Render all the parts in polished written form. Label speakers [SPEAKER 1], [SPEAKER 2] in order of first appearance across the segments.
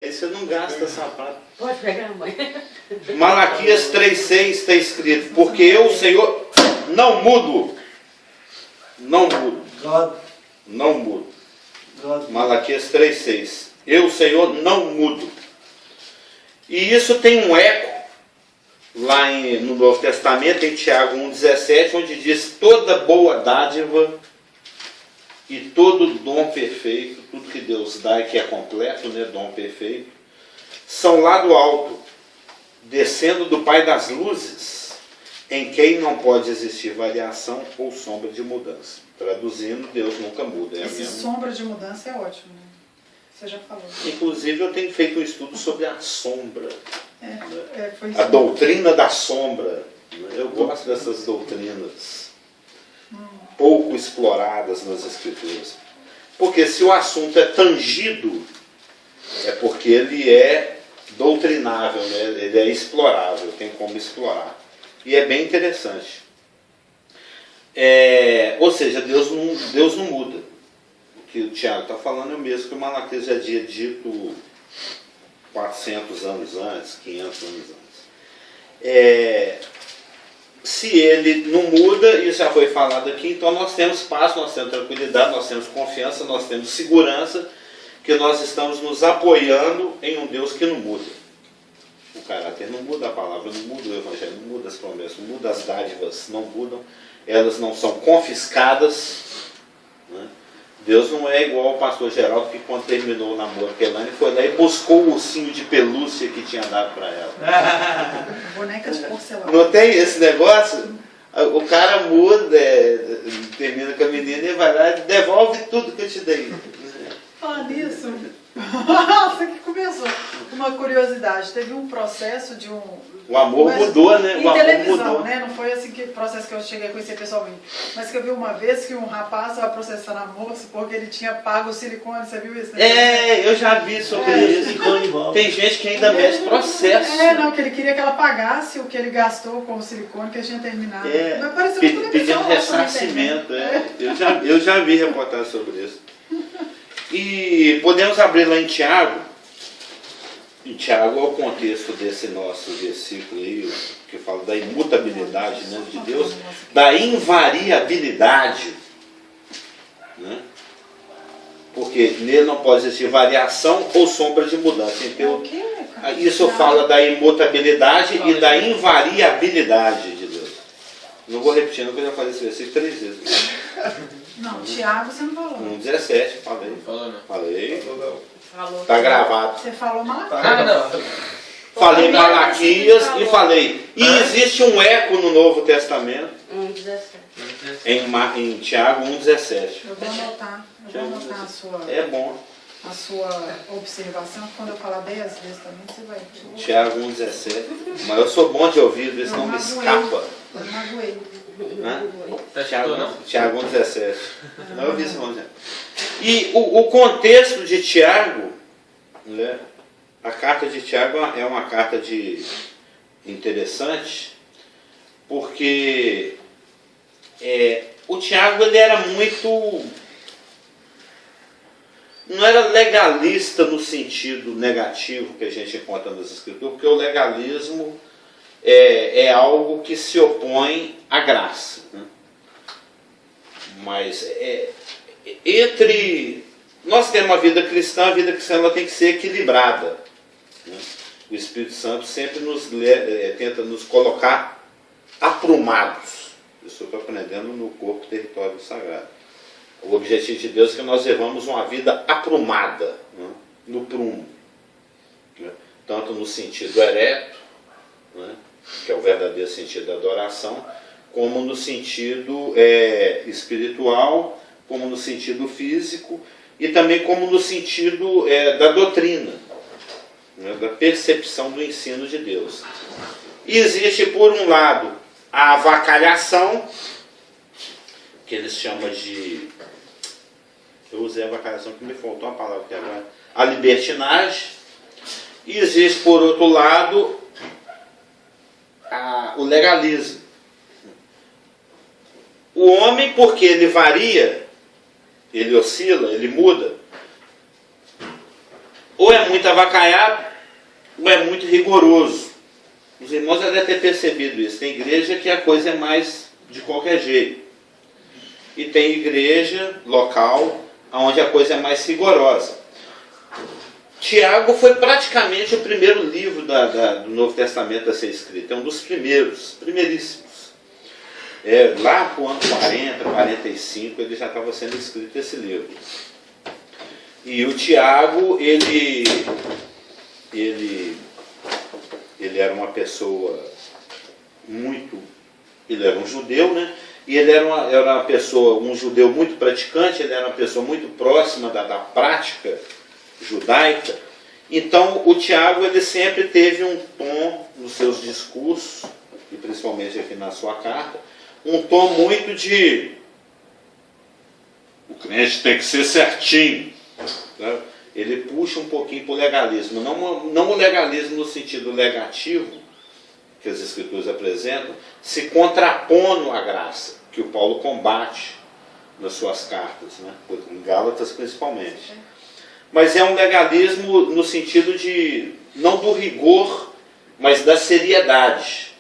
[SPEAKER 1] Aí você não gasta sapato.
[SPEAKER 2] Pode pegar, mãe.
[SPEAKER 1] Malaquias 3,6 está escrito: porque eu, Senhor, não mudo. Não mudo. Não mudo. Malaquias 3,6. Eu, Senhor, não mudo. E isso tem um eco lá no Novo Testamento, em Tiago 1,17, onde diz: toda boa dádiva e todo dom perfeito, tudo que Deus dá e que é completo, né, dom perfeito, são lá do alto, descendo do Pai das luzes, em quem não pode existir variação ou sombra de mudança. Traduzindo, Deus nunca muda.
[SPEAKER 3] Esse sombra de mudança é ótimo, né? Você já falou.
[SPEAKER 1] Inclusive, eu tenho feito um estudo sobre a sombra.
[SPEAKER 3] Foi
[SPEAKER 1] A doutrina da sombra. Eu gosto dessas doutrinas pouco exploradas nas Escrituras. Porque se o assunto é tangido, é porque ele é doutrinável, né? Ele é explorável, tem como explorar. E é bem interessante. Ou seja, Deus não muda. O que o Tiago está falando é o mesmo que o Malaquias já tinha dito 400 anos antes, 500 anos antes. Se ele não muda, isso já foi falado aqui, então nós temos paz, nós temos tranquilidade, nós temos confiança, nós temos segurança, que nós estamos nos apoiando em um Deus que não muda. O caráter não muda, a palavra não muda, o evangelho não muda, as promessas não mudam, as dádivas não mudam, elas não são confiscadas, né? Deus não é igual ao pastor Geraldo, que quando terminou o namoro com a Elaine, foi lá e buscou o ursinho de pelúcia que tinha dado para ela.
[SPEAKER 3] Boneca de porcelana.
[SPEAKER 1] Não tem esse negócio? O cara muda, termina com a menina e vai lá e devolve tudo que eu te dei.
[SPEAKER 3] Falar nisso, nossa, que começou. Uma curiosidade, teve um processo de
[SPEAKER 1] O amor mudou, né?
[SPEAKER 3] Em
[SPEAKER 1] o amor
[SPEAKER 3] televisão,
[SPEAKER 1] mudou.
[SPEAKER 3] né? Não foi assim que processo que eu cheguei a conhecer pessoalmente. Mas que eu vi uma vez que um rapaz estava processando a moça porque ele tinha pago o silicone, você viu isso?
[SPEAKER 1] Eu já vi sobre isso. Tem gente que ainda mete processo.
[SPEAKER 3] Não, que ele queria que ela pagasse o que ele gastou com o silicone, que ele tinha terminado. Mas pareceu
[SPEAKER 1] pedindo ressarcimento. Eu já vi reportagem sobre isso. E podemos abrir lá em Tiago. Em Tiago é o contexto desse nosso versículo aí, que fala da imutabilidade, né, de Deus, da invariabilidade, né? Porque nele não pode existir variação ou sombra de mudança. Então, isso fala da imutabilidade e da invariabilidade de Deus. Não vou repetir, não, porque eu já falei esse versículo 3 vezes.
[SPEAKER 3] Não, Tiago você não falou.
[SPEAKER 1] 1,17, falei.
[SPEAKER 4] Não falou, não.
[SPEAKER 1] Falei.
[SPEAKER 2] Falou.
[SPEAKER 1] Tá gravado.
[SPEAKER 3] Você falou Malaquias.
[SPEAKER 4] Não.
[SPEAKER 1] Falei Malaquias e falei. E existe um eco no Novo Testamento.
[SPEAKER 2] 17.
[SPEAKER 1] Em Tiago 1,17.
[SPEAKER 3] Eu vou anotar a sua...
[SPEAKER 1] É bom.
[SPEAKER 3] A sua observação, quando eu falar 10 vezes também, você vai...
[SPEAKER 1] Tiago 1,17. Mas eu sou bom de ouvir, às vezes não me escapa.
[SPEAKER 3] Eu magoei.
[SPEAKER 1] Tiago 1,17. Não, eu vi isso ontem. E o contexto de Tiago, né? A carta de Tiago é uma carta interessante, porque o Tiago ele era muito... Não era legalista no sentido negativo que a gente encontra nas Escrituras, porque o legalismo é algo que se opõe à graça, né? Mas nós temos uma vida cristã, a vida cristã ela tem que ser equilibrada, né? O Espírito Santo sempre tenta nos colocar aprumados. Isso eu estou aprendendo no corpo território sagrado. O objetivo de Deus é que nós levamos uma vida aprumada, né? No prumo, né? Tanto no sentido ereto, né? Que é o verdadeiro sentido da adoração, como no sentido espiritual, como no sentido físico e também como no sentido da doutrina, né? Da percepção do ensino de Deus. E existe, por um lado, a avacalhação, que eles chamam de... Eu usei a avacalhação que me faltou uma palavra aqui agora. A libertinagem. E existe, por outro lado, o legalismo. O homem, porque ele varia, ele oscila, ele muda, ou é muito avacalhado, ou é muito rigoroso. Os irmãos já devem ter percebido isso. Tem igreja que a coisa é mais de qualquer jeito. E tem igreja local onde a coisa é mais rigorosa. Tiago foi praticamente o primeiro livro do Novo Testamento a ser escrito. É um dos primeiríssimos. Lá para o ano 40, 45, ele já estava sendo escrito esse livro. E o Tiago, ele era uma pessoa ele era um judeu, né? E ele era uma pessoa, um judeu muito praticante, ele era uma pessoa muito próxima da prática judaica. Então o Tiago, ele sempre teve um tom nos seus discursos, e principalmente aqui na sua carta, um tom muito de o crente tem que ser certinho, né? Ele puxa um pouquinho para o legalismo, não o legalismo no sentido negativo que as Escrituras apresentam, se contrapondo à graça, que o Paulo combate nas suas cartas, né? Em Gálatas principalmente. Mas é um legalismo no sentido de, não do rigor, mas da seriedade.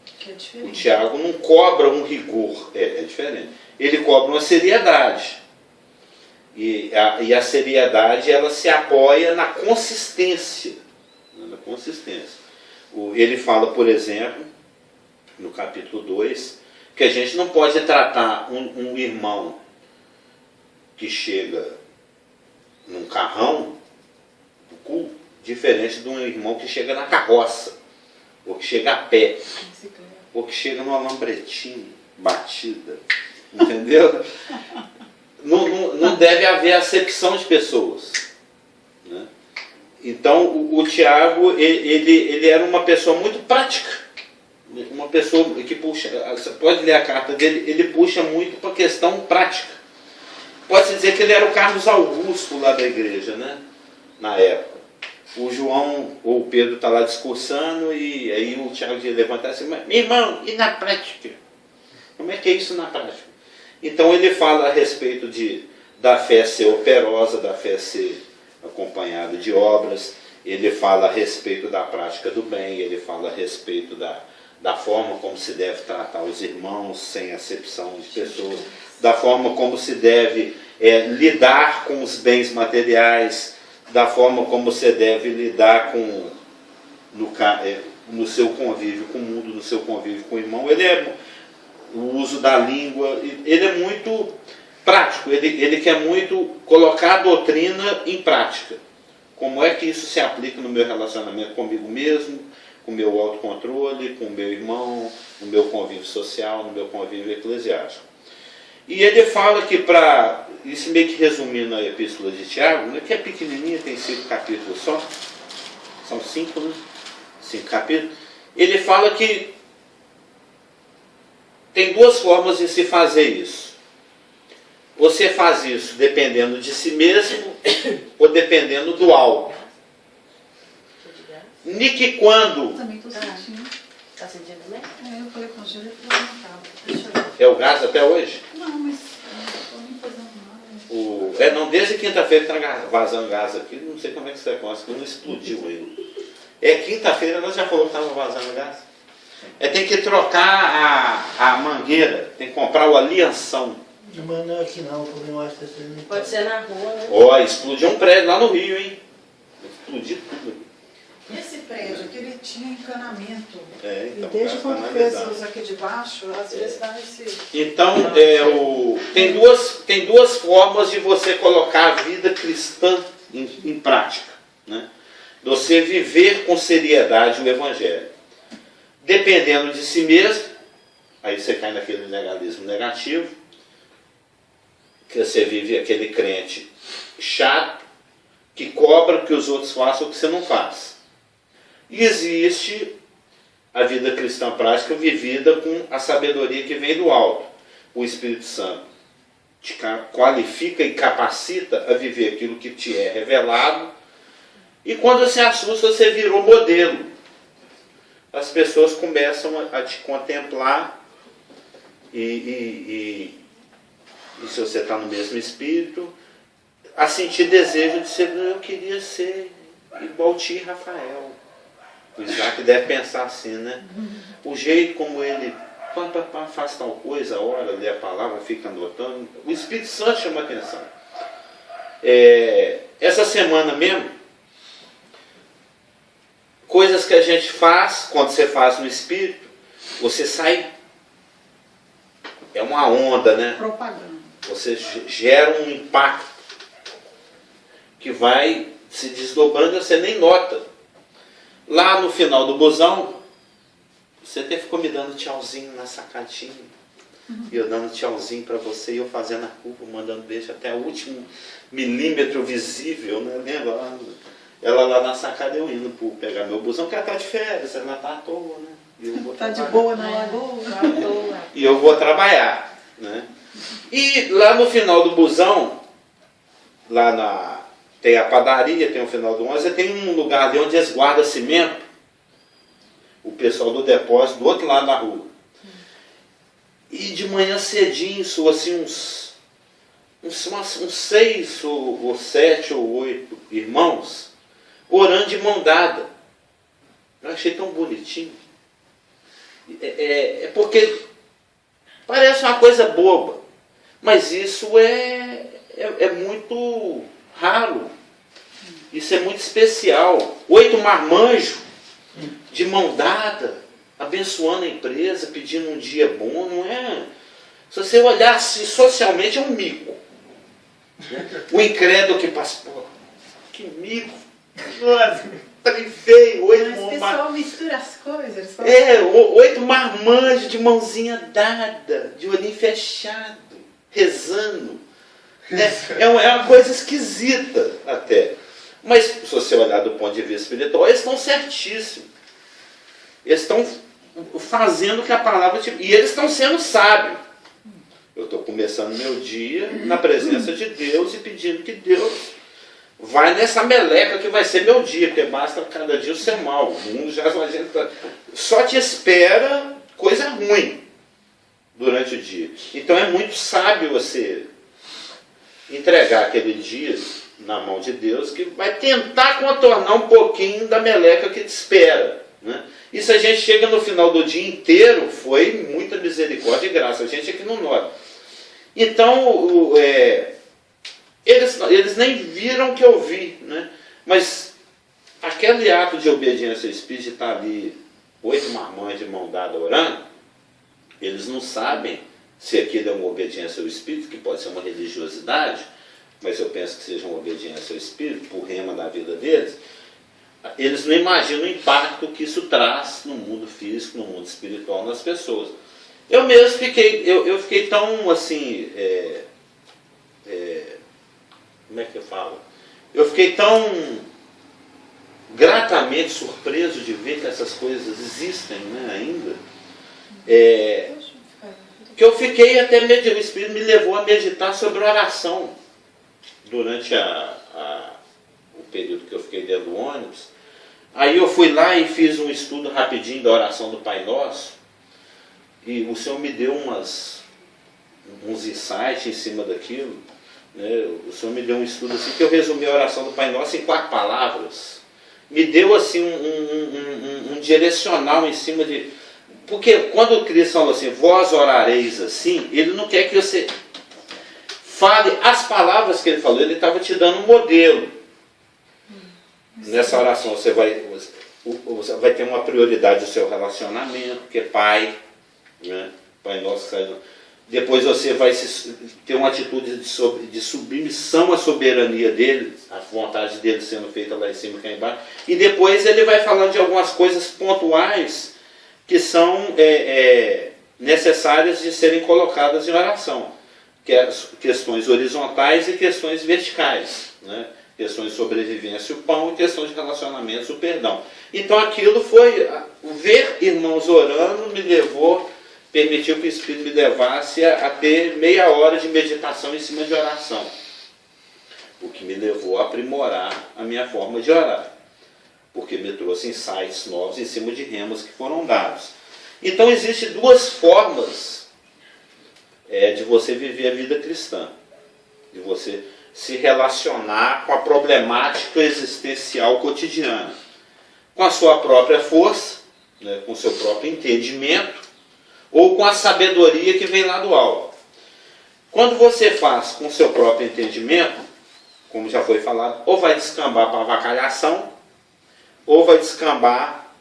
[SPEAKER 3] Que é diferente.
[SPEAKER 1] O Tiago não cobra um rigor, é diferente. Ele cobra uma seriedade. E a seriedade, ela se apoia na consistência. Na consistência. Ele fala, por exemplo, no capítulo 2, que a gente não pode tratar um irmão que chega num carrão do culto diferente de um irmão que chega na carroça, ou que chega a pé, ou que chega numa lambretinha batida. Entendeu? Não deve haver acepção de pessoas, né? Então o Tiago, ele era uma pessoa muito prática, uma pessoa que puxa, você pode ler a carta dele, ele puxa muito para a questão prática. Pode-se dizer que ele era o Carlos Augusto lá da igreja, né? Na época. O João ou o Pedro está lá discursando e aí o Tiago de levantar assim, mas, meu irmão, e na prática? Como é que é isso na prática? Então ele fala a respeito da fé ser operosa, da fé ser acompanhada de obras, ele fala a respeito da prática do bem, ele fala a respeito da forma como se deve tratar os irmãos sem acepção de pessoas, da forma como se deve lidar com os bens materiais, da forma como se deve lidar no seu convívio com o mundo, no seu convívio com o irmão. O uso da língua, ele é muito prático, ele quer muito colocar a doutrina em prática. Como é que isso se aplica no meu relacionamento comigo mesmo, com o meu autocontrole, com o meu irmão, no meu convívio social, no meu convívio eclesiástico. E ele fala que isso meio que resumindo a epístola de Tiago, né, que é pequenininha, tem 5 capítulos só, são 5, né? 5 capítulos. Ele fala que tem 2 formas de se fazer isso. Você faz isso dependendo de si mesmo ou dependendo do alto. Nem que quando...
[SPEAKER 3] Também estou sentindo.
[SPEAKER 2] Está sentindo também?
[SPEAKER 3] Eu falei com o Júlio e falei, não estava. Deixa eu...
[SPEAKER 1] É o gás até hoje?
[SPEAKER 3] Não, mas eu não estou nem fazendo nada.
[SPEAKER 1] Não, desde quinta-feira está vazando gás aqui, não sei como é que você conhece, que não explodiu ainda. Quinta-feira nós já falou que estava vazando gás. Tem que trocar a mangueira, tem que comprar o alianção.
[SPEAKER 4] Mas não é aqui não, o problema acho que é
[SPEAKER 2] Pode ser na rua, né?
[SPEAKER 1] Explodiu um prédio lá no Rio, hein? Explodiu tudo.
[SPEAKER 3] Esse prédio aqui, ele tinha encanamento.
[SPEAKER 1] Então,
[SPEAKER 3] e desde quando fez
[SPEAKER 1] analisar.
[SPEAKER 3] os aqui de baixo, às vezes dá nesse...
[SPEAKER 1] Então, tem duas formas de você colocar a vida cristã em prática, né? Você viver com seriedade o Evangelho. Dependendo de si mesmo, aí você cai naquele legalismo negativo, que você vive aquele crente chato, que cobra que os outros façam o que você não faz. E existe a vida cristã prática vivida com a sabedoria que vem do alto. O Espírito Santo te qualifica e capacita a viver aquilo que te é revelado. E quando você assusta, você virou modelo. As pessoas começam a te contemplar e se você está no mesmo espírito, a sentir desejo de ser, eu queria ser igual o tio Rafael. O Isaac deve pensar assim, né? O jeito como ele faz tal coisa, ora, lê a palavra, fica anotando. O Espírito Santo chama a atenção. Essa semana mesmo, coisas que a gente faz, quando você faz no Espírito, você sai, é uma onda, né?
[SPEAKER 3] Propaganda.
[SPEAKER 1] Você gera um impacto que vai se desdobrando e você nem nota. Lá no final do busão, você até ficou me dando tchauzinho na sacadinha. E eu dando tchauzinho para você e eu fazendo a curva, mandando beijo até o último milímetro visível, né? Lembra? Ela lá na sacada, eu indo pegar meu busão, porque ela tá de férias, ela tá à toa, né? E eu vou
[SPEAKER 3] Tá de
[SPEAKER 1] trabalhar.
[SPEAKER 3] boa na lagoa.
[SPEAKER 1] E eu vou trabalhar, né? E lá no final do busão, tem a padaria, tem o final do 11, tem um lugar ali onde eles guardam cimento, o pessoal do depósito, do outro lado da rua. E de manhã cedinho, sou assim uns 6 ou 7 ou 8 irmãos, orando de mão dada. Eu achei tão bonitinho. É porque parece uma coisa boba, mas isso é muito raro. Isso é muito especial. 8 marmanjos de mão dada, abençoando a empresa, pedindo um dia bom, não é? Se você olhar assim, socialmente é um mico. O incrédulo que passa, pô, que mico. Nossa, trem feio, 8
[SPEAKER 3] Mas o pessoal mistura as coisas. Eles falam
[SPEAKER 1] 8 marmanjos de mãozinha dada, de olhinho fechado, rezando. É uma coisa esquisita até. Mas se você olhar do ponto de vista espiritual, eles estão certíssimos. Eles estão fazendo o que a palavra... E eles estão sendo sábios. Eu estou começando meu dia na presença de Deus e pedindo que Deus vai nessa meleca que vai ser meu dia, porque basta cada dia o ser mal. O mundo já só te espera coisa ruim durante o dia. Então é muito sábio você entregar aquele dia na mão de Deus, que vai tentar contornar um pouquinho da meleca que te espera, né? E se a gente chega no final do dia inteiro, foi muita misericórdia e graça. A gente aqui não nota. Então, eles nem viram o que eu vi, né? Mas aquele ato de obediência ao Espírito, de estar ali 8 marmães de mão dada orando, eles não sabem se aquilo é uma obediência ao Espírito, que pode ser uma religiosidade, mas eu penso que seja uma obediência ao Espírito, por rema da vida deles. Eles não imaginam o impacto que isso traz no mundo físico, no mundo espiritual, nas pessoas. Eu mesmo fiquei tão assim, como é que eu falo? Eu fiquei tão gratamente surpreso de ver que essas coisas existem, né, ainda, que eu fiquei até o Espírito me levou a meditar sobre oração durante o período que eu fiquei dentro do ônibus. Aí eu fui lá e fiz um estudo rapidinho da oração do Pai Nosso, e o Senhor me deu uns insights em cima daquilo, né? O Senhor me deu um estudo assim, que eu resumi a oração do Pai Nosso em 4 palavras. Me deu assim um direcional em cima de... Porque quando o Cristo falou assim, vós orareis assim, Ele não quer que você fale as palavras que Ele falou, Ele estava te dando um modelo. Nessa oração você vai ter uma prioridade do seu relacionamento, que é Pai, né? Pai Nosso. Depois você vai ter uma atitude de submissão à soberania dele, a vontade dele sendo feita lá em cima e cá embaixo. E depois ele vai falando de algumas coisas pontuais que são necessárias de serem colocadas em oração, que é questões horizontais e questões verticais, né? Questões de sobrevivência, o pão, e questões de relacionamentos, o perdão. Então aquilo foi, ver irmãos orando permitiu que o Espírito me levasse a ter meia hora de meditação em cima de oração, o que me levou a aprimorar a minha forma de orar, porque me trouxe insights novos em cima de remos que foram dados. Então existem 2 formas de você viver a vida cristã, de você... se relacionar com a problemática existencial cotidiana, com a sua própria força, né, com o seu próprio entendimento, ou com a sabedoria que vem lá do alto. Quando você faz com o seu próprio entendimento, como já foi falado, ou vai descambar para avacalhação, ou vai descambar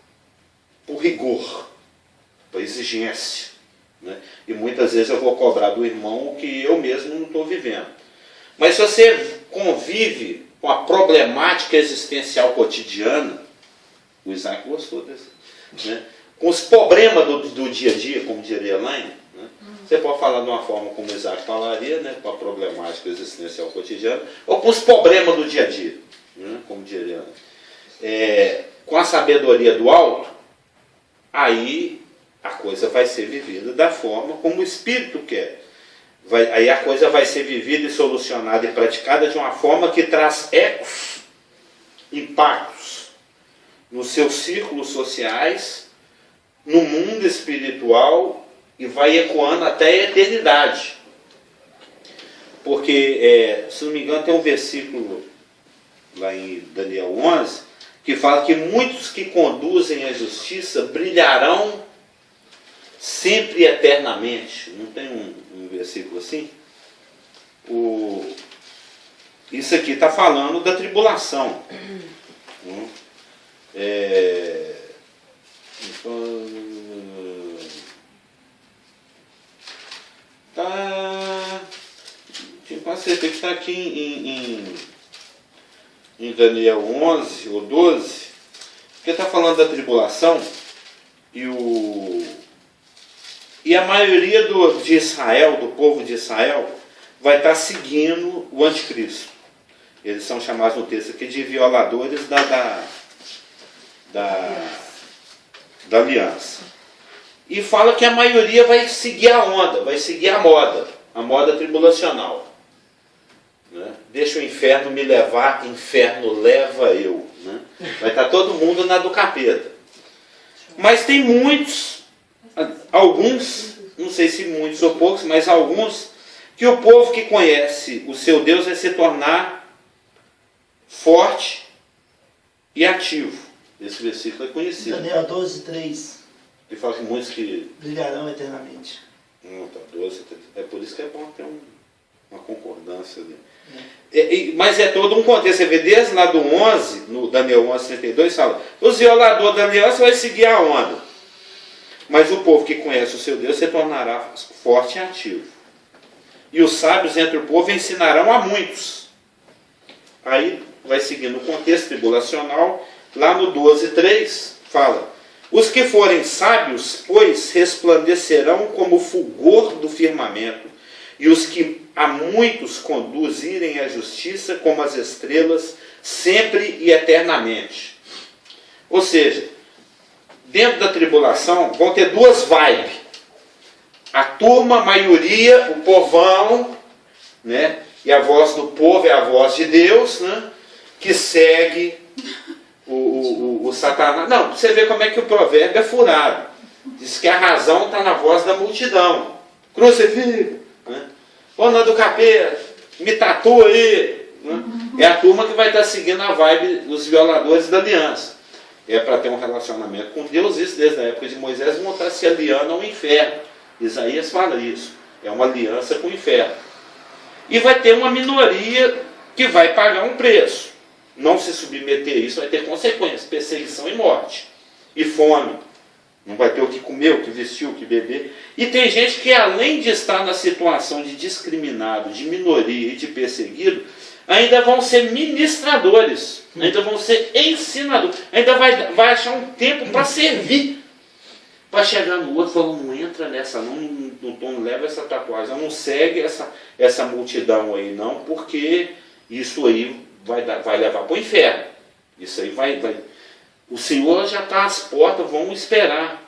[SPEAKER 1] por rigor, por exigência, né? E muitas vezes eu vou cobrar do irmão o que eu mesmo não estou vivendo. Mas se você convive com a problemática existencial cotidiana, o Isaac gostou desse, né? Com os problemas do dia a dia, como diria Elaine, né? Você pode falar de uma forma como o Isaac falaria, né? Com a problemática existencial cotidiana, ou com os problemas do dia a dia, né? Como diria Elaine. Com a sabedoria do alto, aí a coisa vai ser vivida da forma como o Espírito quer. Aí a coisa vai ser vivida e solucionada e praticada de uma forma que traz ecos, impactos nos seus círculos sociais, no mundo espiritual, e vai ecoando até a eternidade. Porque, se não me engano, tem um versículo lá em Daniel 11, que fala que muitos que conduzem a justiça brilharão sempre e eternamente. Não tem um versículo assim? Isso aqui está falando da tribulação. Tinha quase certeza que está aqui em Daniel 11 ou 12, porque está falando da tribulação e a maioria de Israel, do povo de Israel, vai estar seguindo o anticristo. Eles são chamados no texto aqui de violadores da aliança. E fala que a maioria vai seguir a onda, vai seguir a moda tribulacional. Né? Deixa o inferno me levar, inferno leva eu. Né? Vai estar todo mundo na do capeta. Mas tem muitos, alguns, não sei se muitos ou poucos, mas alguns, que o povo que conhece o seu Deus vai se tornar forte e ativo. Esse versículo é conhecido.
[SPEAKER 4] Daniel 12, 3.
[SPEAKER 1] Ele fala que muitos que
[SPEAKER 4] brilharão eternamente.
[SPEAKER 1] Tá, 12, 3. É por isso que é bom ter uma concordância ali. Mas é todo um contexto. Você vê desde lá do 11, no Daniel 11, 32, fala: os violadores da aliança vão seguir a onda. Mas o povo que conhece o seu Deus se tornará forte e ativo. E os sábios entre o povo ensinarão a muitos. Aí vai seguindo o contexto tribulacional. Lá no 12, 3, fala: os que forem sábios, pois, resplandecerão como o fulgor do firmamento, e os que a muitos conduzirem à justiça como as estrelas, sempre e eternamente. Ou seja, dentro da tribulação vão ter duas vibes. A turma, a maioria, o povão, né? E a voz do povo é a voz de Deus, né? Que segue o Satanás. Não, você vê como é que o provérbio é furado. Diz que a razão está na voz da multidão. Crucifica, né? Ô, do capeta, me tatua aí. Né? É a turma que vai estar seguindo a vibe dos violadores da aliança. É para ter um relacionamento com Deus. Isso desde a época de Moisés vão estar se aliando ao inferno. Isaías fala isso. É uma aliança com o inferno. E vai ter uma minoria que vai pagar um preço. Não se submeter a isso vai ter consequências, perseguição e morte. E fome. Não vai ter o que comer, o que vestir, o que beber. E tem gente que, além de estar na situação de discriminado, de minoria e de perseguido, ainda vão ser ministradores, ainda vão ser ensinadores, ainda vai achar um tempo para servir. Para chegar no outro e falar: não entra nessa não leva essa tatuagem, não segue essa multidão aí não, porque isso aí vai levar para o inferno. Isso aí vai. O Senhor já está às portas, vamos esperar.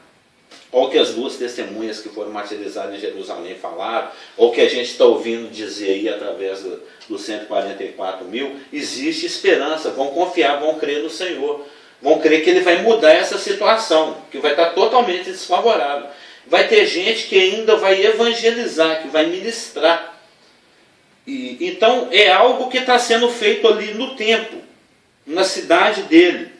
[SPEAKER 1] Ou que as duas testemunhas que foram martirizadas em Jerusalém falaram, ou que a gente está ouvindo dizer aí através dos 144 mil, existe esperança, vão confiar, vão crer no Senhor. Vão crer que Ele vai mudar essa situação, que vai estar totalmente desfavorável. Vai ter gente que ainda vai evangelizar, que vai ministrar. Então é algo que está sendo feito ali no tempo, na cidade dele.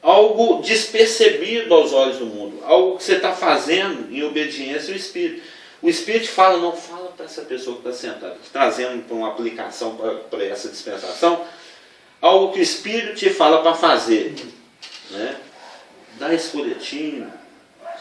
[SPEAKER 1] Algo despercebido aos olhos do mundo. Algo que você está fazendo em obediência ao Espírito. O Espírito fala, não fala para essa pessoa que está sentada, trazendo para uma aplicação para essa dispensação, algo que o Espírito te fala para fazer. Né? Dá esse folhetinho,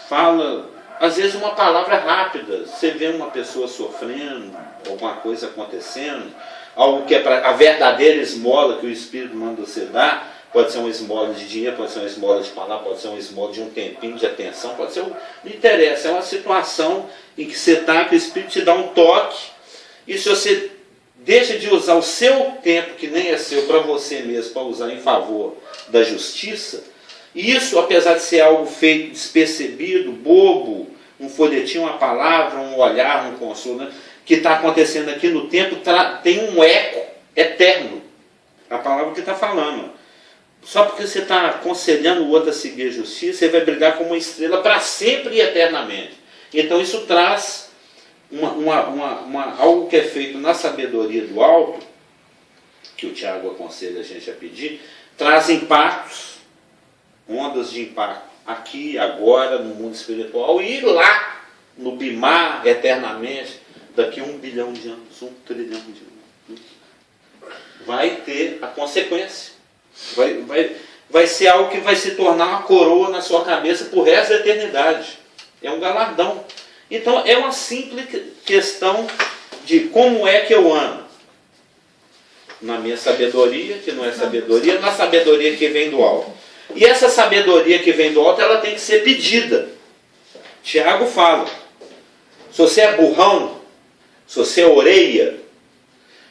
[SPEAKER 1] fala, às vezes uma palavra rápida. Você vê uma pessoa sofrendo, alguma coisa acontecendo, algo que é para a verdadeira esmola que o Espírito manda você dar. Pode ser uma esmola de dinheiro, pode ser uma esmola de palavra, pode ser uma esmola de um tempinho de atenção, pode ser não interessa, é uma situação em que você está, que o Espírito te dá um toque, e se você deixa de usar o seu tempo, que nem é seu, para você mesmo, para usar em favor da justiça, e isso, apesar de ser algo feito despercebido, bobo, um folhetinho, uma palavra, um olhar, um consolo, né, que está acontecendo aqui no tempo, tem um eco eterno, a palavra que está falando. Só porque você está aconselhando o outro a seguir a justiça, você vai brigar com uma estrela para sempre e eternamente. Então isso traz algo que é feito na sabedoria do alto, que o Tiago aconselha a gente a pedir, traz impactos, ondas de impacto, aqui, agora, no mundo espiritual, e lá, no Bimar, eternamente, daqui a 1 bilhão de anos, 1 trilhão de anos. Vai ter a consequência. Vai ser algo que vai se tornar uma coroa na sua cabeça por resto da eternidade. É um galardão. Então é uma simples questão de como é que eu ando. Na minha sabedoria, que não é sabedoria, na sabedoria que vem do alto. E essa sabedoria que vem do alto, ela tem que ser pedida. Tiago fala, se você é burrão, se você é orelha,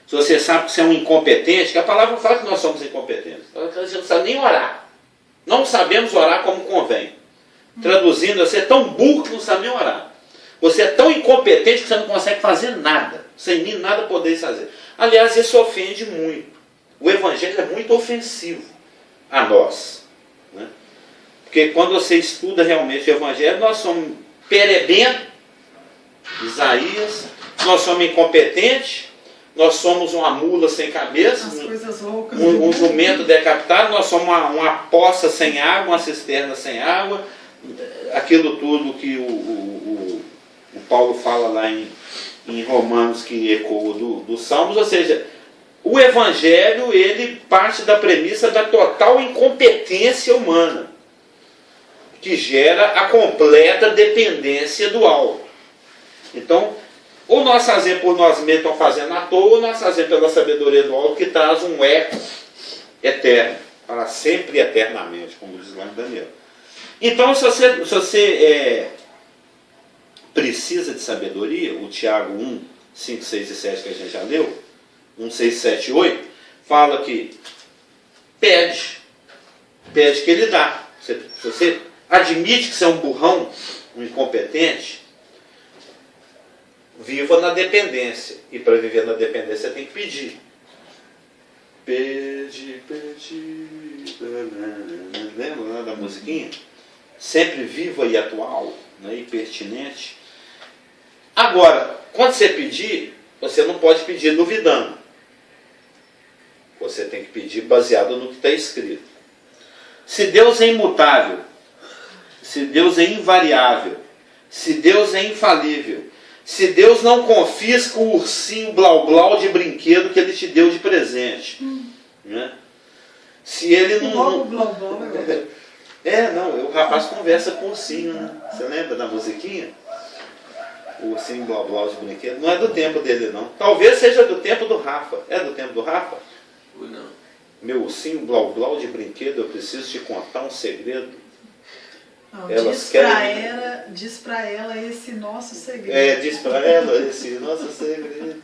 [SPEAKER 1] se você sabe que você é um incompetente, que a palavra fala que nós somos incompetentes. A gente não sabe nem orar. Não sabemos orar como convém. Traduzindo, você é tão burro que não sabe nem orar. Você é tão incompetente que você não consegue fazer nada. Sem mim nada podeis fazer. Aliás, isso ofende muito. O Evangelho é muito ofensivo a nós. Né? Porque quando você estuda realmente o Evangelho, nós somos perebento, Isaías, nós somos incompetentes, nós somos uma mula sem cabeça, um jumento decapitado, nós somos uma poça sem água, uma cisterna sem água, aquilo tudo que o Paulo fala lá em Romanos, que ecoa dos Salmos. Ou seja, o Evangelho, ele parte da premissa da total incompetência humana, que gera a completa dependência do alto. Então, ou nós fazemos por nós mesmos, estão fazendo à toa, ou nós fazemos pela sabedoria do alto, que traz um eco eterno, para sempre e eternamente, como diz lá em Daniel. Então, se você precisa de sabedoria, o Tiago 1, 5, 6 e 7 que a gente já leu, 1, 6, 7 e 8, fala que pede que ele dá. Se você admite que você é um burrão, um incompetente, viva na dependência. E para viver na dependência tem que pedir. Pede. Lembra da musiquinha? Sempre viva e atual, né, e pertinente. Agora, quando você pedir, você não pode pedir duvidando. Você tem que pedir baseado no que está escrito. Se Deus é imutável, se Deus é invariável, se Deus é infalível, se Deus não confisca o ursinho blau-blau de brinquedo que Ele te deu de presente, né? Se Ele não... o rapaz conversa com o ursinho, né? Você lembra da musiquinha? O ursinho blau-blau de brinquedo. Não é do tempo dele, não. Talvez seja do tempo do Rafa. É do tempo do Rafa?
[SPEAKER 5] Não.
[SPEAKER 1] Meu ursinho blau-blau de brinquedo, eu preciso te contar um segredo.
[SPEAKER 3] Não, diz pra ela esse nosso segredo.
[SPEAKER 1] Diz pra ela esse nosso segredo.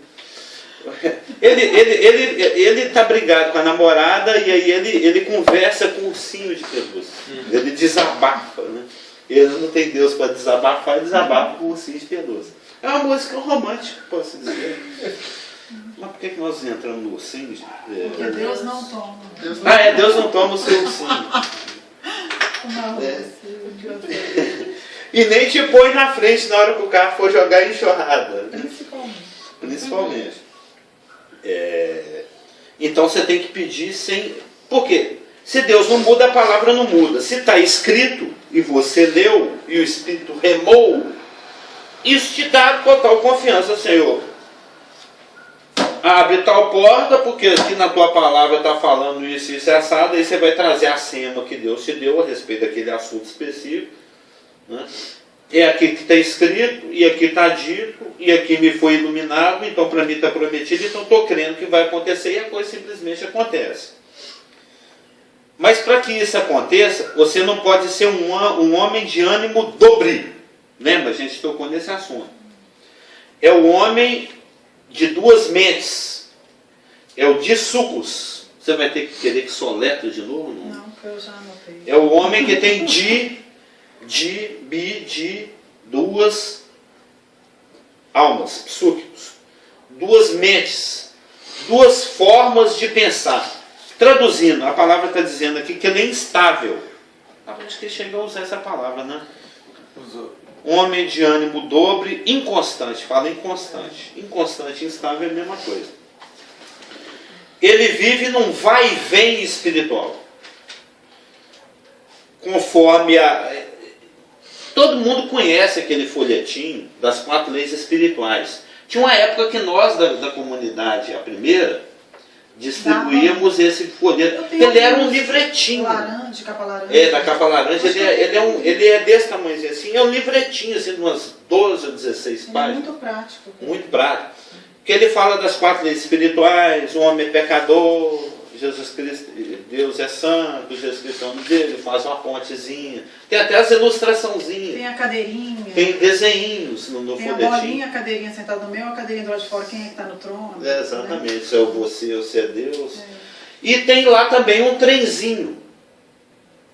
[SPEAKER 1] Ele está brigado com a namorada e aí ele conversa com o ursinho de pelúcia. Ele desabafa, né? Ele não tem Deus para desabafar, ele desabafa com o ursinho de pelúcia. É uma música romântica, posso dizer. Mas por que nós entramos no ursinho?
[SPEAKER 3] Porque Deus não toma.
[SPEAKER 1] Deus não toma o seu ursinho. E nem te põe na frente na hora que o carro for jogar enxurrada.
[SPEAKER 3] Principalmente.
[SPEAKER 1] Então você tem que pedir sem... Por quê? Se Deus não muda, a palavra não muda. Se está escrito, e você leu, e o Espírito remou, isso te dá total confiança, Senhor. Abre tal porta, porque aqui na tua palavra está falando isso e assado, aí você vai trazer a sema que Deus te deu a respeito daquele assunto específico, né? É aqui que está escrito, e aqui está dito, e aqui me foi iluminado, então para mim está prometido, então estou crendo que vai acontecer, e a coisa simplesmente acontece. Mas para que isso aconteça, você não pode ser um homem de ânimo dobre. Lembra? A gente tocou nesse assunto. É o homem de duas mentes. É o disucos. Você vai ter que querer que soletre de novo?
[SPEAKER 3] Não, porque eu já anotei.
[SPEAKER 1] É o homem que tem duas almas, psúquicos. Duas mentes. Duas formas de pensar. Traduzindo, a palavra está dizendo aqui que ele é instável. Acho que ele chegou a usar essa palavra, né? Homem de ânimo dobre, inconstante. Fala inconstante. Inconstante e instável é a mesma coisa. Ele vive num vai e vem espiritual. Conforme todo mundo conhece aquele folhetinho das 4 leis espirituais. Tinha uma época que nós, da comunidade, a primeira, distribuíamos esse folheto. Ele era um livretinho.
[SPEAKER 3] Laranja, capa laranja.
[SPEAKER 1] Da capa laranja. Ele é desse tamanhozinho assim. É um livretinho, assim, de umas 12 ou 16 páginas.
[SPEAKER 3] Muito prático.
[SPEAKER 1] Muito prático. Porque ele fala das 4 leis espirituais, o homem é pecador, Jesus Cristo, Deus é santo, Jesus Cristo é o nome dele, faz uma pontezinha. Tem até as ilustraçãozinhas. Tem
[SPEAKER 3] a cadeirinha.
[SPEAKER 1] Tem desenhinhos no
[SPEAKER 3] folhetinho.
[SPEAKER 1] Tem a
[SPEAKER 3] bolinha, a cadeirinha sentada no meio, a cadeirinha do lado de fora, quem é que está no trono.
[SPEAKER 1] Exatamente, né? Se é você é Deus. E tem lá também um trenzinho,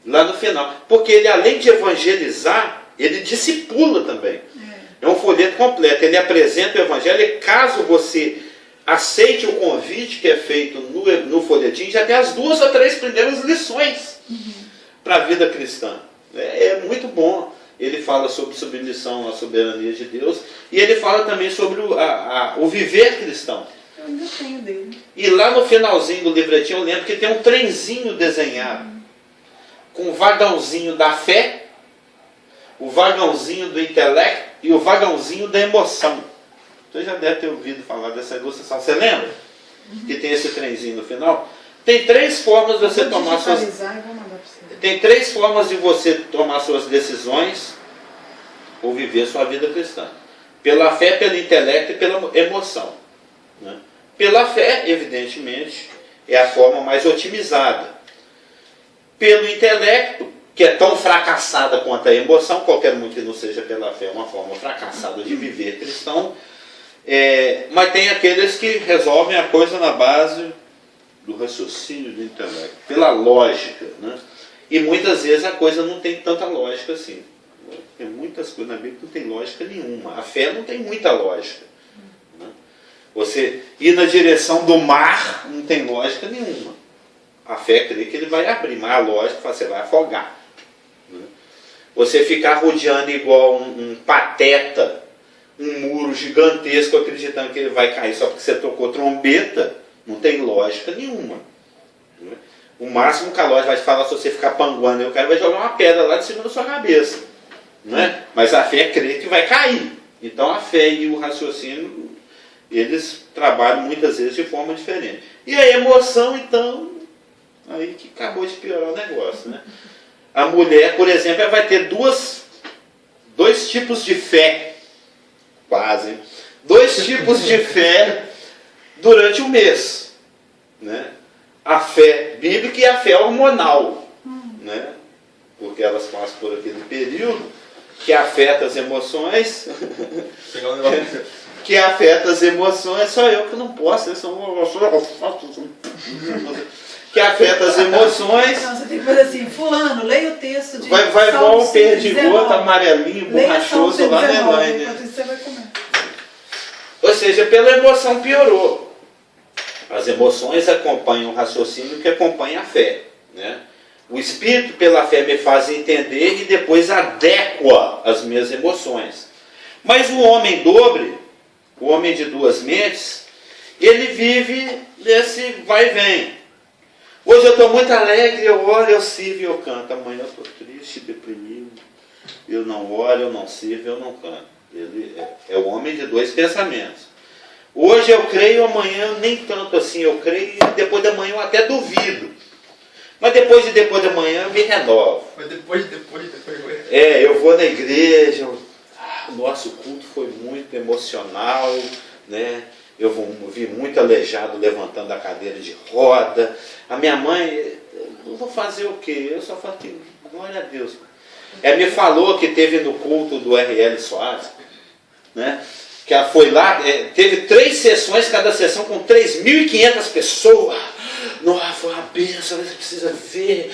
[SPEAKER 1] lá no final. Porque ele, além de evangelizar, ele discipula também. É um folheto completo. Ele apresenta o evangelho e caso você aceite o convite que é feito no folhetim, já tem as 2 ou 3 primeiras lições para a vida cristã. É muito bom. Ele fala sobre submissão à soberania de Deus e ele fala também sobre o viver cristão.
[SPEAKER 3] Eu ainda tenho dele.
[SPEAKER 1] E lá no finalzinho do livretinho eu lembro que tem um trenzinho desenhado com o vagãozinho da fé, o vagãozinho do intelecto e o vagãozinho da emoção. Você já deve ter ouvido falar dessa ilustração. Você lembra? Que tem esse trenzinho no final? Tem 3 formas de você tomar suas... Tem 3 formas de você tomar suas decisões ou viver sua vida cristã. Pela fé, pelo intelecto e pela emoção. Né? Pela fé, evidentemente, é a forma mais otimizada. Pelo intelecto, que é tão fracassada quanto a emoção, qualquer um que não seja pela fé é uma forma fracassada de viver cristão. Mas tem aqueles que resolvem a coisa na base do raciocínio do intelecto, pela lógica, né? E muitas vezes a coisa não tem tanta lógica assim. Tem muitas coisas na Bíblia que não tem lógica nenhuma. A fé não tem muita lógica, né? Você ir na direção do mar não tem lógica nenhuma. A fé crê que ele vai abrir, mas a lógica você vai afogar, né? Você ficar rodeando igual um pateta um muro gigantesco acreditando que ele vai cair só porque você tocou trombeta, não tem lógica nenhuma. O máximo que a lógica vai te falar se você ficar panguando, o cara vai jogar uma pedra lá de cima da sua cabeça. Né? Mas a fé crê que vai cair. Então a fé e o raciocínio, eles trabalham muitas vezes de forma diferente. E a emoção, então, aí que acabou de piorar o negócio. Né? A mulher, por exemplo, ela vai ter dois tipos de fé, quase, 2 tipos de fé durante o mês. Né? A fé bíblica e a fé hormonal. Né? Porque elas passam por aquele período que afeta as emoções. Que afeta as emoções, só eu que não posso, que afeta as emoções.
[SPEAKER 3] Não, você tem que fazer assim, fulano, leia o texto de
[SPEAKER 1] vai igual um perdigoto amarelinho, borrachoso lá na Elaine.
[SPEAKER 3] Enquanto isso você vai comer.
[SPEAKER 1] Ou seja, pela emoção piorou. As emoções acompanham o raciocínio que acompanha a fé. Né? O Espírito, pela fé, me faz entender e depois adequa as minhas emoções. Mas o homem dobre, o homem de 2 mentes, ele vive nesse vai e vem. Hoje eu estou muito alegre, eu oro, eu sirvo e eu canto. Amanhã eu estou triste, deprimido. Eu não oro, eu não sirvo, eu não canto. Ele é o homem de dois pensamentos. Hoje eu creio, amanhã nem tanto assim eu creio, e depois da manhã eu até duvido. Mas depois da manhã eu me renovo.
[SPEAKER 5] Mas depois.
[SPEAKER 1] Eu vou na igreja, o nosso culto foi muito emocional, né? Eu vi muito aleijado levantando a cadeira de roda. A minha mãe, eu vou fazer o quê? Eu só falo que, glória a Deus. Ela me falou que teve no culto do R.L. Soares, né? Que ela foi lá, teve 3 sessões, cada sessão com 3.500 pessoas. Nossa, foi uma bênção, você precisa ver.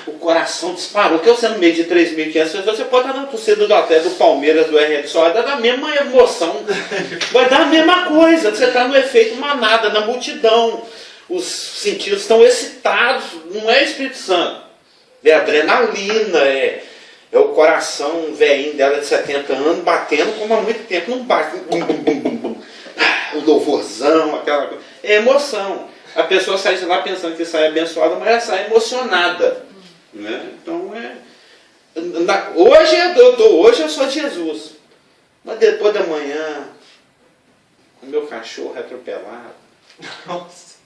[SPEAKER 1] O coração disparou. Porque você no meio de 3.500 pessoas, você pode estar na torcida do Atlético, do Palmeiras, do R.L. Soares, dá a mesma emoção. Vai dar a mesma coisa. Você está no efeito manada, na multidão. Os sentidos estão excitados. Não é Espírito Santo. É adrenalina, é o coração velhinho dela de 70 anos batendo como há muito tempo não bate. Bum, bum, bum, bum, bum. O louvorzão, aquela coisa. É emoção. A pessoa sai de lá pensando que sai abençoada, mas ela sai emocionada. Né? Então hoje eu sou de Jesus. Mas depois da manhã, o meu cachorro é atropelado.
[SPEAKER 5] Nossa.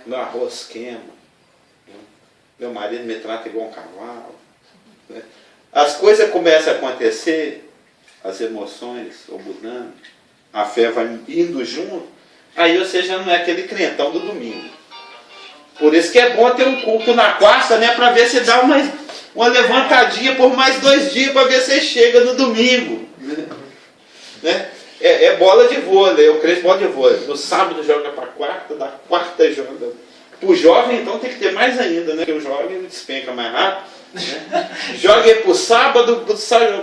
[SPEAKER 1] Meu arroz queima. Né? Meu marido me trata igual um cavalo. Né? As coisas começam a acontecer, as emoções vão mudando, a fé vai indo junto, aí você já não é aquele crentão do domingo. Por isso que é bom ter um culto na quarta, né, para ver se dá uma levantadinha por mais 2 dias, para ver se chega no domingo. Né? É bola de vôlei, eu creio bola de vôlei. No sábado joga para quarta, da quarta joga. Para o jovem, então, tem que ter mais ainda, né? Porque o jovem despenca mais rápido. Né? Joga ele para o sábado,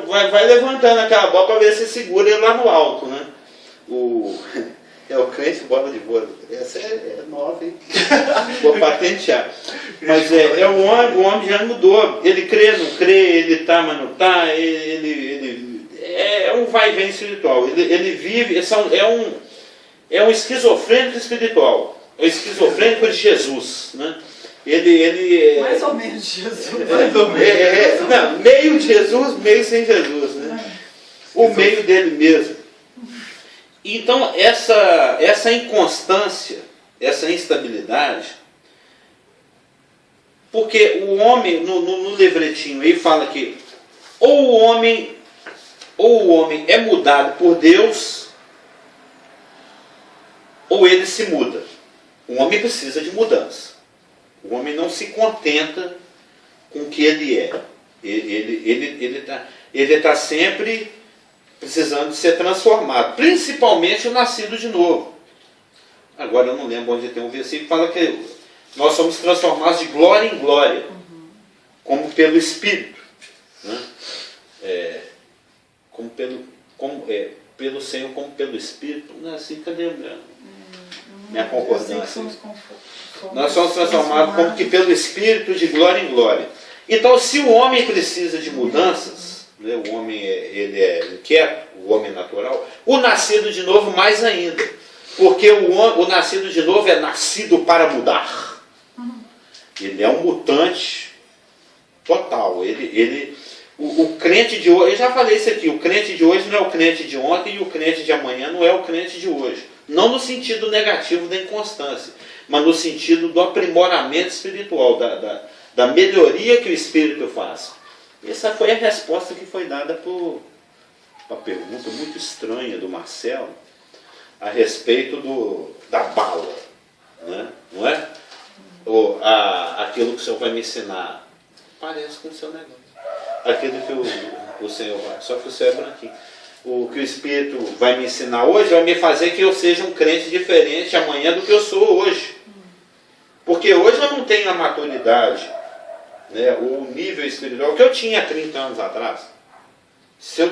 [SPEAKER 1] vai levantando aquela bola para ver se segura ele lá no alto. Né? É o crente bola de vôlei. Essa é nova, hein? Vou patentear. Mas o homem já mudou. Ele crê, não crê, ele está, mas não está. Ele é um vai e vem espiritual. Ele vive, é um esquizofrênico espiritual. É um esquizofrênico de Jesus. Né? Ele
[SPEAKER 3] mais ou menos Jesus.
[SPEAKER 1] Não, meio de Jesus, meio sem Jesus. Né? O meio dele mesmo. Então, essa inconstância, essa instabilidade, porque o homem, no livretinho aí fala que ou o homem é mudado por Deus, ou ele se muda. O homem precisa de mudança. O homem não se contenta com o que ele é. Ele tá sempre precisando de ser transformado. Principalmente o nascido de novo. Agora eu não lembro onde tem um versículo que fala que nós somos transformados de glória em glória. Como pelo Espírito. Né? Pelo Senhor, como pelo Espírito. Não é assim que eu lembrando. Minha concordância. Nós somos transformados como que pelo Espírito de glória em glória. Então, se o homem precisa de mudanças, né, o homem ele é inquieto, o homem natural, o nascido de novo mais ainda. Porque o nascido de novo é nascido para mudar. Ele é um mutante total. O crente de hoje, eu já falei isso aqui, o crente de hoje não é o crente de ontem e o crente de amanhã não é o crente de hoje. Não no sentido negativo da inconstância, mas no sentido do aprimoramento espiritual, da melhoria que o Espírito faz. Essa foi a resposta que foi dada para uma pergunta muito estranha do Marcelo a respeito da bala. Né? Não é? Aquilo que o Senhor vai me ensinar. Parece com o seu negócio. Aquilo que o Senhor vai. Só que o céu é branquinho. O que o Espírito vai me ensinar hoje vai me fazer que eu seja um crente diferente amanhã do que eu sou hoje. Porque hoje eu não tenho a maturidade, né, o nível espiritual que eu tinha há 30 anos atrás. Se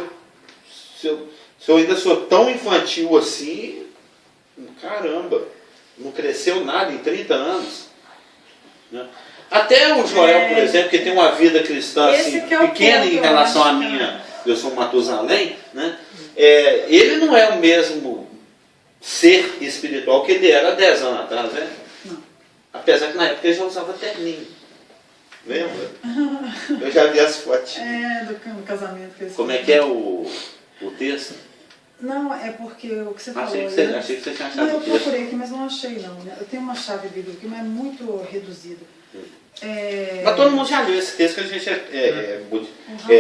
[SPEAKER 1] eu ainda sou tão infantil assim, caramba, não cresceu nada em 30 anos. Né? Até o Joel, por exemplo, que tem uma vida cristã assim, pequena em relação à minha, eu sou Matusalém, né? Ele não é o mesmo ser espiritual que ele era há 10 anos atrás, né?
[SPEAKER 3] Não.
[SPEAKER 1] Apesar que na época ele já usava terninho. Lembra? Eu já vi as fotos.
[SPEAKER 3] Do casamento que eles
[SPEAKER 1] Como é
[SPEAKER 3] fizeram.
[SPEAKER 1] que é o texto?
[SPEAKER 3] Não, é porque o que você falou...
[SPEAKER 1] Achei que você tinha achado
[SPEAKER 3] Não, eu
[SPEAKER 1] o texto.
[SPEAKER 3] procurei aqui, mas não achei não. Eu tenho uma chave bíblica aqui, mas é muito reduzida.
[SPEAKER 1] Mas todo mundo já leu esse texto que a gente
[SPEAKER 3] Rafa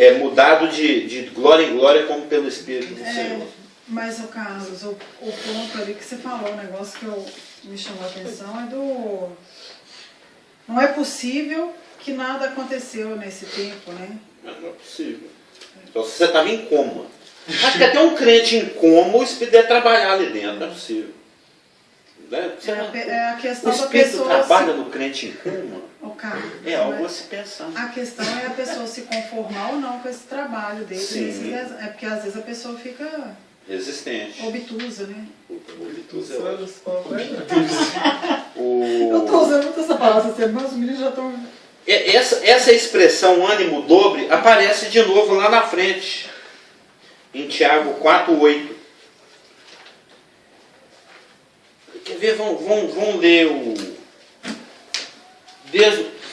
[SPEAKER 1] é mudado de glória em glória como pelo Espírito do Senhor.
[SPEAKER 3] Mas, o Carlos, o ponto ali que você falou, o negócio que me chamou a atenção é do... Não é possível que nada aconteceu nesse tempo, né?
[SPEAKER 1] Não é possível. Então se você estava em coma. Acho que até um crente em coma, o Espírito deve trabalhar ali dentro, não é possível.
[SPEAKER 3] É a questão
[SPEAKER 1] o
[SPEAKER 3] da
[SPEAKER 1] Espírito
[SPEAKER 3] pessoa...
[SPEAKER 1] trabalha no crente em coma.
[SPEAKER 3] O Carlos,
[SPEAKER 1] É algo a se pensar.
[SPEAKER 3] a questão é a pessoa se conformar ou não com esse trabalho dele.
[SPEAKER 1] Sim.
[SPEAKER 3] É porque às vezes a pessoa fica
[SPEAKER 1] Resistente.
[SPEAKER 3] obtusa, né?
[SPEAKER 1] Obtusa é ótimo.
[SPEAKER 3] Eu estou usando muito essa palavra essa semana, os meninos já estão...
[SPEAKER 1] Essa expressão ânimo dobre aparece de novo lá na frente, em Tiago 4:8. Quer ver? Vamos ler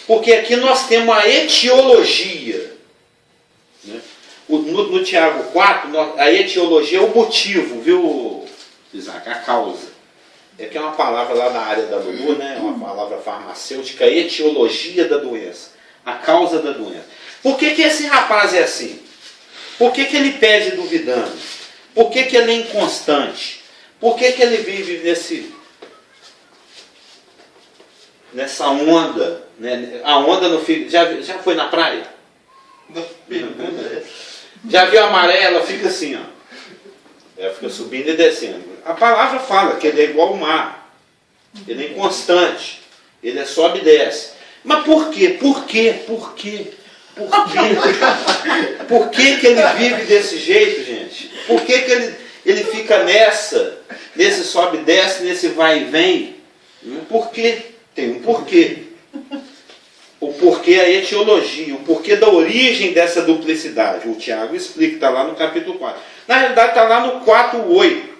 [SPEAKER 1] porque aqui nós temos a etiologia. Né? No Tiago 4, a etiologia é o motivo, viu, Isaac? A causa. É que é uma palavra lá na área da Lulu, né? Uma palavra farmacêutica, a etiologia da doença, a causa da doença. Por que esse rapaz é assim? Por que ele pede duvidando? Por que ele é inconstante? Por que ele vive nessa onda? Né? A onda no fim. Já foi na praia? Já viu a maré? Ela fica assim, ó. Ela fica subindo e descendo. A palavra fala que ele é igual ao mar. Ele é inconstante. Ele sobe e desce. Mas por quê? Por quê? Por quê? Por quê? Por que ele vive desse jeito, gente? Por que ele fica nesse sobe e desce, nesse vai e vem? Por quê? Tem um porquê. O porquê é a etiologia, o porquê da origem dessa duplicidade. O Tiago explica, está lá no capítulo 4. Na realidade está lá no 4:8.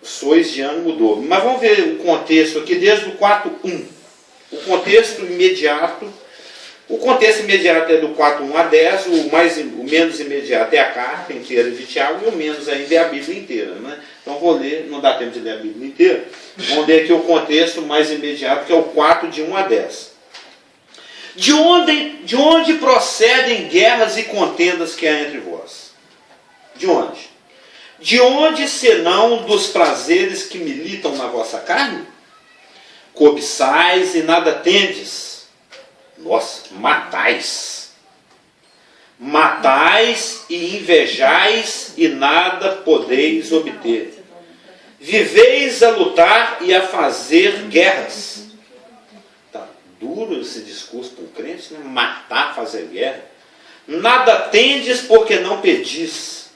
[SPEAKER 1] Sois de ânimo dobre. Mas vamos ver o contexto aqui desde o 4:1. O contexto imediato. O contexto imediato é do 4:1 a 10, o menos imediato é a carta inteira de Tiago e o menos ainda é a Bíblia inteira. Né? Então vou ler, não dá tempo de ler a Bíblia inteira. Vamos ler aqui o contexto mais imediato, que é o 4, de 1 a 10. De onde procedem guerras e contendas que há entre vós? De onde? De onde senão dos prazeres que militam na vossa carne? Cobiçais e nada tendes. Nossa, matais. Matais e invejais e nada podeis obter. Viveis a lutar e a fazer guerras. Tá duro esse discurso para um crente, né? Matar, fazer guerra. Nada tendes porque não pedis.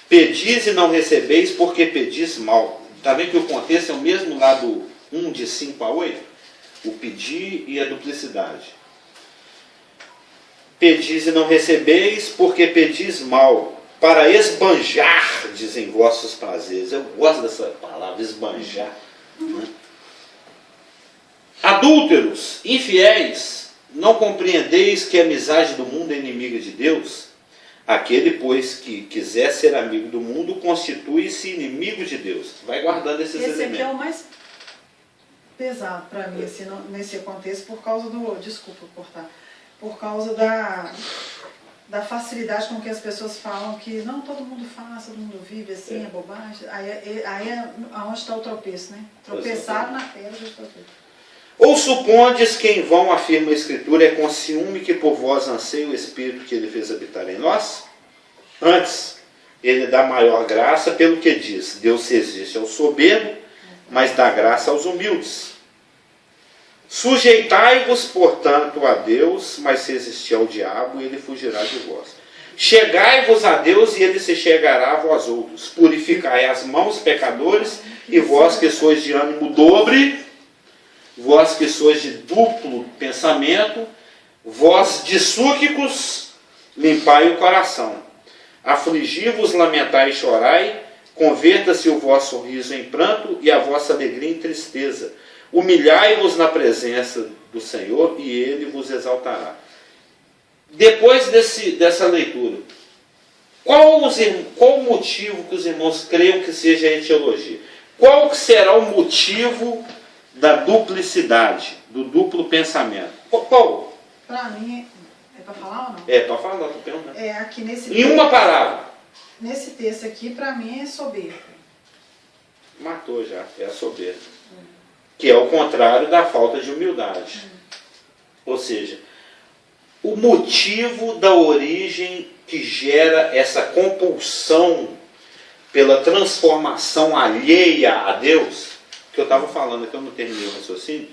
[SPEAKER 1] Pedis e não recebeis porque pedis mal. Está vendo que o contexto é o mesmo lá do 1 de 5 a 8? O pedir e a duplicidade. Pedis e não recebeis porque pedis mal, para esbanjar, dizem vossos prazeres. Eu gosto dessa palavra, esbanjar. Né? Adúlteros, infiéis, não compreendeis que a amizade do mundo é inimiga de Deus? Aquele, pois, que quiser ser amigo do mundo, constitui-se inimigo de Deus. Vai guardando esses elementos.
[SPEAKER 3] Esse aqui é o mais pesado para mim, assim, nesse contexto, por causa do... Desculpa cortar. Por causa da facilidade com que as pessoas falam que não, todo mundo faz, todo mundo vive assim, é bobagem. Aí é onde está o tropeço, né? Tropeçaram na pedra do tropeço.
[SPEAKER 1] Ou supondes que em vão afirma a Escritura, é com ciúme que por vós anseia o Espírito que ele fez habitar em nós? Antes, ele dá maior graça pelo que diz, Deus resiste ao soberbo, mas dá graça aos humildes. Sujeitai-vos, portanto, a Deus, mas resisti ao diabo, e ele fugirá de vós. Chegai-vos a Deus, e ele se chegará a vós outros. Purificai as mãos, pecadores, e vós que sois de ânimo dobre, vós que sois de duplo pensamento, vós dissúquicos, limpai o coração. Afligi-vos, lamentai e chorai, converta-se o vosso riso em pranto e a vossa alegria em tristeza. Humilhai-vos na presença do Senhor e Ele vos exaltará. Depois dessa leitura, qual o motivo que os irmãos creiam que seja a etiologia? Qual será o motivo da duplicidade, do duplo pensamento? Qual?
[SPEAKER 3] Para mim, é para falar ou não?
[SPEAKER 1] É para falar, estou perguntando.
[SPEAKER 3] É aqui nesse
[SPEAKER 1] Em uma palavra.
[SPEAKER 3] Nesse texto aqui, para mim, é soberba.
[SPEAKER 1] Matou já, é a soberba. Que é o contrário da falta de humildade. Ou seja, o motivo da origem que gera essa compulsão pela transformação alheia a Deus, que eu estava falando, que eu não terminei o raciocínio,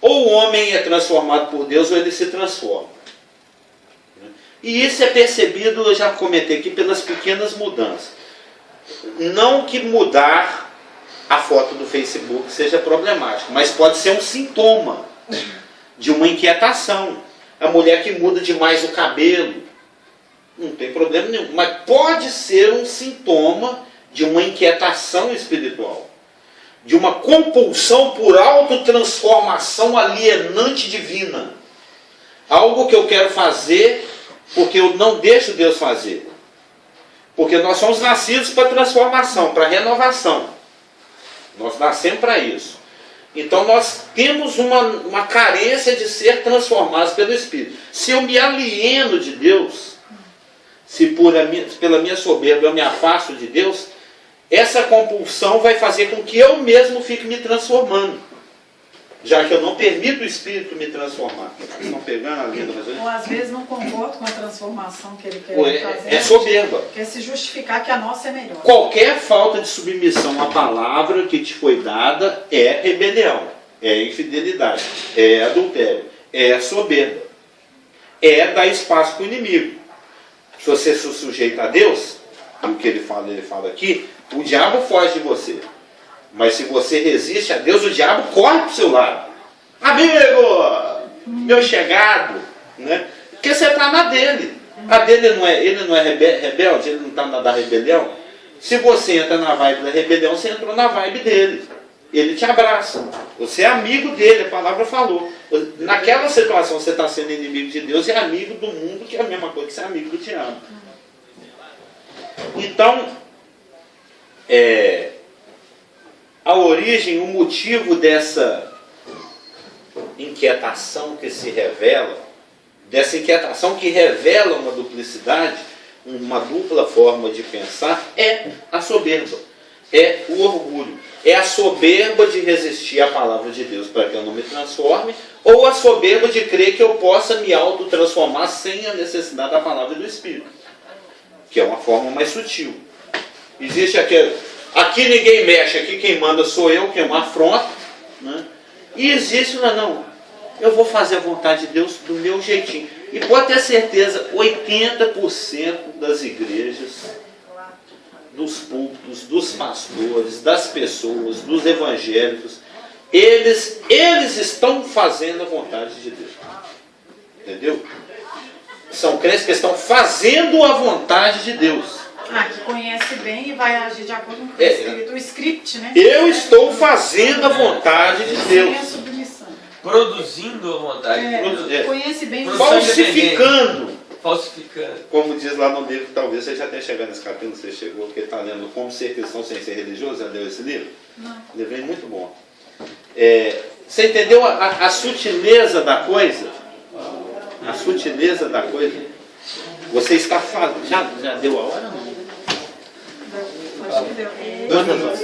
[SPEAKER 1] ou o homem é transformado por Deus ou ele se transforma. E isso é percebido, eu já comentei aqui, pelas pequenas mudanças. Não que mudar a foto do Facebook seja problemático, mas pode ser um sintoma de uma inquietação. A mulher que muda demais o cabelo, não tem problema nenhum, mas pode ser um sintoma de uma inquietação espiritual, de uma compulsão por autotransformação alienante divina. Algo que eu quero fazer porque eu não deixo Deus fazer. Porque nós somos nascidos para transformação, para renovação. Nós nascemos para isso. Então nós temos uma carência de ser transformados pelo Espírito. Se eu me alieno de Deus, se pela minha soberba eu me afasto de Deus, essa compulsão vai fazer com que eu mesmo fique me transformando. Já que eu não permito o Espírito me transformar. Vocês estão pegando a linha do raciocínio?
[SPEAKER 3] Ou às vezes não concordo com a transformação que ele quer fazer.
[SPEAKER 1] É soberba.
[SPEAKER 3] Quer se justificar que a nossa é melhor.
[SPEAKER 1] Qualquer falta de submissão à palavra que te foi dada é rebelião, é infidelidade, é adultério, é soberba, é dar espaço para o inimigo. Se você se sujeita a Deus, o que ele fala aqui, o diabo foge de você. Mas se você resiste a Deus, o diabo corre para o seu lado. Amigo, meu chegado, né? Porque você está na dele. A dele ele não é rebelde, ele não está na da rebelião. Se você entra na vibe da rebelião, você entrou na vibe dele. Ele te abraça. Você é amigo dele, a palavra falou. Naquela situação você está sendo inimigo de Deus e amigo do mundo, que é a mesma coisa que ser amigo do diabo. Então, a origem, o motivo dessa inquietação que se revela, dessa inquietação que revela uma duplicidade, uma dupla forma de pensar, é a soberba, é o orgulho, é a soberba de resistir à palavra de Deus para que eu não me transforme, ou a soberba de crer que eu possa me autotransformar sem a necessidade da palavra e do Espírito, que é uma forma mais sutil. Existe aqui ninguém mexe, aqui quem manda sou eu, que é uma afronta, né? E existe, não, eu vou fazer a vontade de Deus do meu jeitinho. E pode ter certeza, 80% das igrejas, dos púlpitos, dos pastores, das pessoas, dos evangélicos, eles estão fazendo a vontade de Deus. Entendeu? São crentes que estão fazendo a vontade de Deus.
[SPEAKER 3] Que conhece bem e vai agir de acordo com o script, né?
[SPEAKER 1] Eu estou fazendo a vontade de Deus.
[SPEAKER 3] Sem a submissão.
[SPEAKER 5] Produzindo a vontade de Deus.
[SPEAKER 3] Conhece bem o
[SPEAKER 1] Falsificando.
[SPEAKER 5] Como
[SPEAKER 1] diz lá no livro, talvez você já tenha chegado nesse capítulo, você chegou, porque está lendo Como Ser Cristão Sem Ser Religioso, já leu esse livro?
[SPEAKER 3] Não.
[SPEAKER 1] O livro é muito bom. Você entendeu a sutileza da coisa? A sutileza da coisa? Você está falando. Já deu a hora ou não?
[SPEAKER 3] Acho que deu.
[SPEAKER 1] Quantas horas?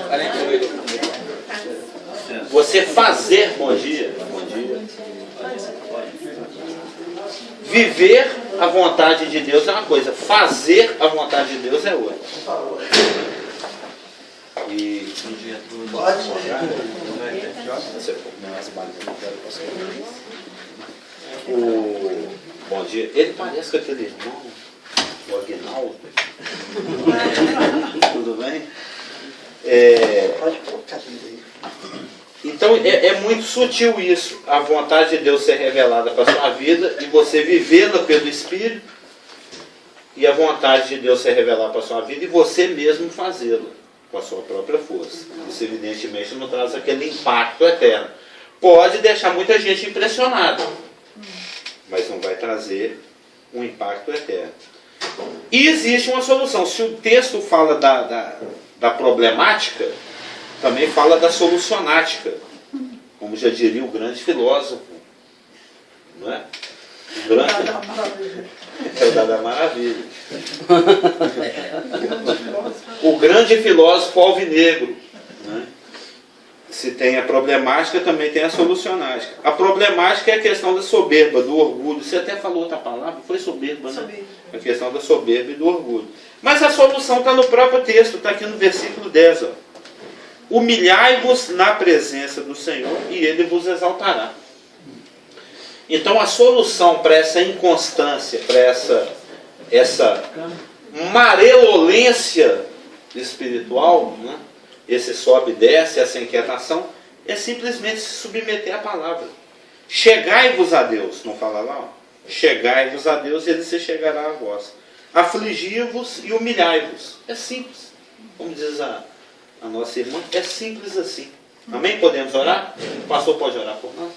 [SPEAKER 5] 48.
[SPEAKER 1] Você fazer, bom dia. Viver a vontade de Deus é uma coisa, fazer a vontade de Deus é outra. E
[SPEAKER 4] Pode.
[SPEAKER 1] bom dia. Ele parece com aquele irmão, o Aguinaldo. Tudo bem?
[SPEAKER 4] Pode colocar aí.
[SPEAKER 1] Então, Então é muito sutil isso, a vontade de Deus ser revelada para a sua vida e você vivê-la pelo Espírito, e a vontade de Deus ser revelada para a sua vida e você mesmo fazê-la com a sua própria força. Isso evidentemente não traz aquele impacto eterno. Pode deixar muita gente impressionada, mas não vai trazer um impacto eterno. E existe uma solução. Se o texto fala da problemática, também fala da solucionática, como já diria o grande filósofo, não é? O grande... É o da maravilha. O grande filósofo alvinegro, né? Se tem a problemática, também tem a solucionática. A problemática é a questão da soberba, do orgulho. Você até falou outra palavra, foi soberba, né? A questão da soberba e do orgulho. Mas a solução está no próprio texto, está aqui no versículo 10. Ó. Humilhai-vos na presença do Senhor e Ele vos exaltará. Então a solução para essa inconstância, para essa marelolência espiritual, né? Esse sobe e desce, essa inquietação, é simplesmente se submeter à palavra. Chegai-vos a Deus, não fala lá? Ó. Chegai-vos a Deus e Ele se chegará a vós. Afligi-vos e humilhai-vos. É simples. Como diz a nossa irmã, é simples assim. Amém? Podemos orar? O pastor pode orar por nós?